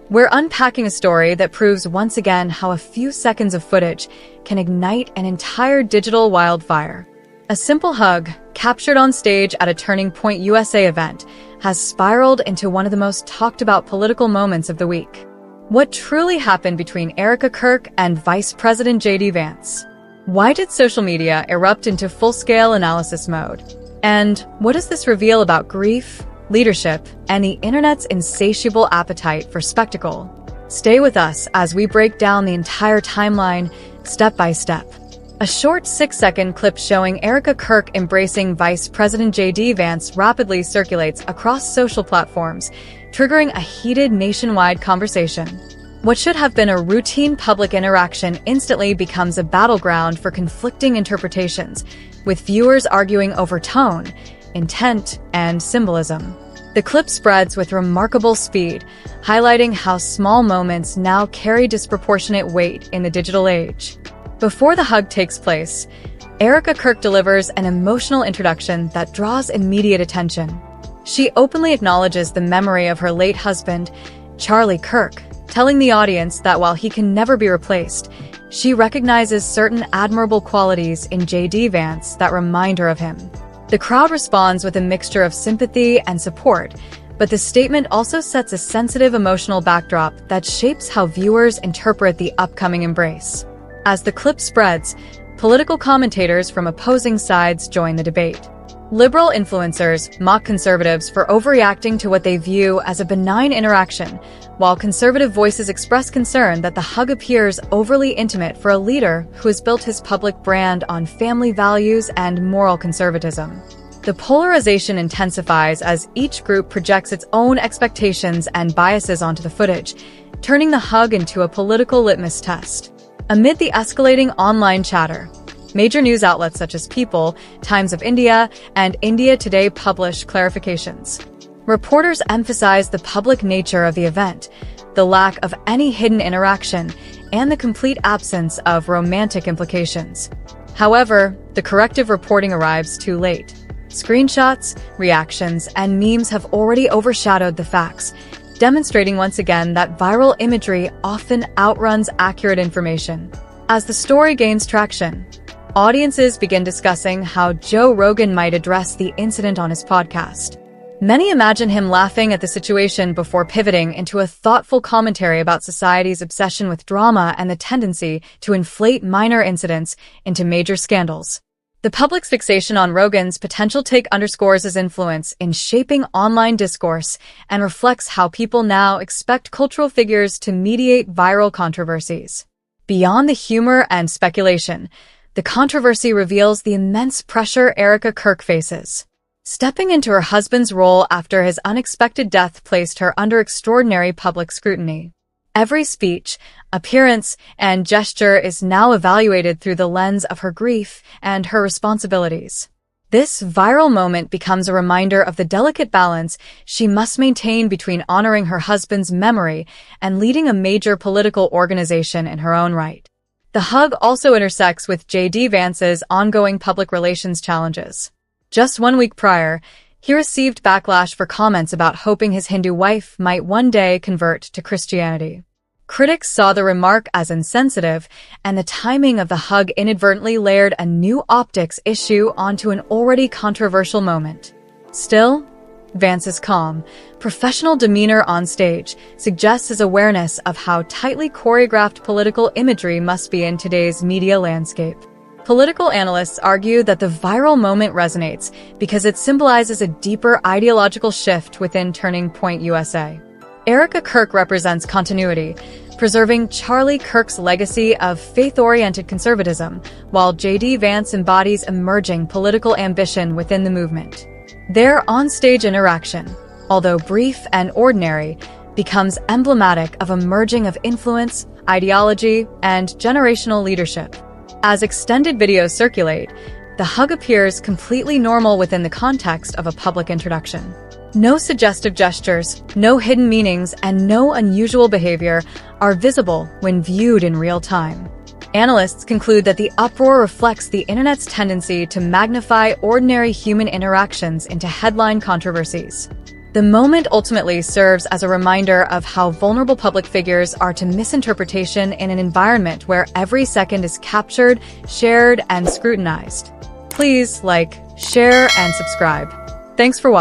We're unpacking a story that proves once again how a few seconds of footage can ignite an entire digital wildfire. A simple hug, captured on stage at a Turning Point USA event, has spiraled into one of the most talked about political moments of the week. What truly happened between Erica Kirk and Vice President J.D. Vance? Why did social media erupt into full-scale analysis mode? And what does this reveal about grief, leadership, and the internet's insatiable appetite for spectacle? Stay with us as we break down the entire timeline, step by step. A short 6-second clip showing Erica Kirk embracing Vice President J.D. Vance rapidly circulates across social platforms, triggering a heated nationwide conversation. What should have been a routine public interaction instantly becomes a battleground for conflicting interpretations, with viewers arguing over tone, intent, and symbolism. The clip spreads with remarkable speed, highlighting how small moments now carry disproportionate weight in the digital age. Before the hug takes place, Erica Kirk delivers an emotional introduction that draws immediate attention. She openly acknowledges the memory of her late husband, Charlie Kirk, telling the audience that while he can never be replaced, she recognizes certain admirable qualities in J.D. Vance that remind her of him. The crowd responds with a mixture of sympathy and support, but the statement also sets a sensitive emotional backdrop that shapes how viewers interpret the upcoming embrace. As the clip spreads, political commentators from opposing sides join the debate. Liberal influencers mock conservatives for overreacting to what they view as a benign interaction, while conservative voices express concern that the hug appears overly intimate for a leader who has built his public brand on family values and moral conservatism. The polarization intensifies as each group projects its own expectations and biases onto the footage, turning the hug into a political litmus test. Amid the escalating online chatter, major news outlets such as People, Times of India, and India Today publish clarifications. Reporters emphasize the public nature of the event, the lack of any hidden interaction, and the complete absence of romantic implications. However, the corrective reporting arrives too late. Screenshots, reactions, and memes have already overshadowed the facts, demonstrating once again that viral imagery often outruns accurate information. As the story gains traction, audiences begin discussing how Joe Rogan might address the incident on his podcast. Many imagine him laughing at the situation before pivoting into a thoughtful commentary about society's obsession with drama and the tendency to inflate minor incidents into major scandals. The public's fixation on Rogan's potential take underscores his influence in shaping online discourse and reflects how people now expect cultural figures to mediate viral controversies. Beyond the humor and speculation, the controversy reveals the immense pressure Erica Kirk faces. Stepping into her husband's role after his unexpected death placed her under extraordinary public scrutiny. Every speech, appearance, and gesture is now evaluated through the lens of her grief and her responsibilities. This viral moment becomes a reminder of the delicate balance she must maintain between honoring her husband's memory and leading a major political organization in her own right. The hug also intersects with J.D. Vance's ongoing public relations challenges. Just 1 week prior, he received backlash for comments about hoping his Hindu wife might one day convert to Christianity. Critics saw the remark as insensitive, and the timing of the hug inadvertently layered a new optics issue onto an already controversial moment. Still, Vance's calm, professional demeanor on stage suggests his awareness of how tightly choreographed political imagery must be in today's media landscape. Political analysts argue that the viral moment resonates because it symbolizes a deeper ideological shift within Turning Point USA. Erica Kirk represents continuity, preserving Charlie Kirk's legacy of faith-oriented conservatism, while J.D. Vance embodies emerging political ambition within the movement. Their on-stage interaction, although brief and ordinary, becomes emblematic of a merging of influence, ideology, and generational leadership. As extended videos circulate, the hug appears completely normal within the context of a public introduction. No suggestive gestures, no hidden meanings, and no unusual behavior are visible when viewed in real time. Analysts conclude that the uproar reflects the internet's tendency to magnify ordinary human interactions into headline controversies. The moment ultimately serves as a reminder of how vulnerable public figures are to misinterpretation in an environment where every second is captured, shared, and scrutinized. Please like, share, and subscribe. Thanks for watching.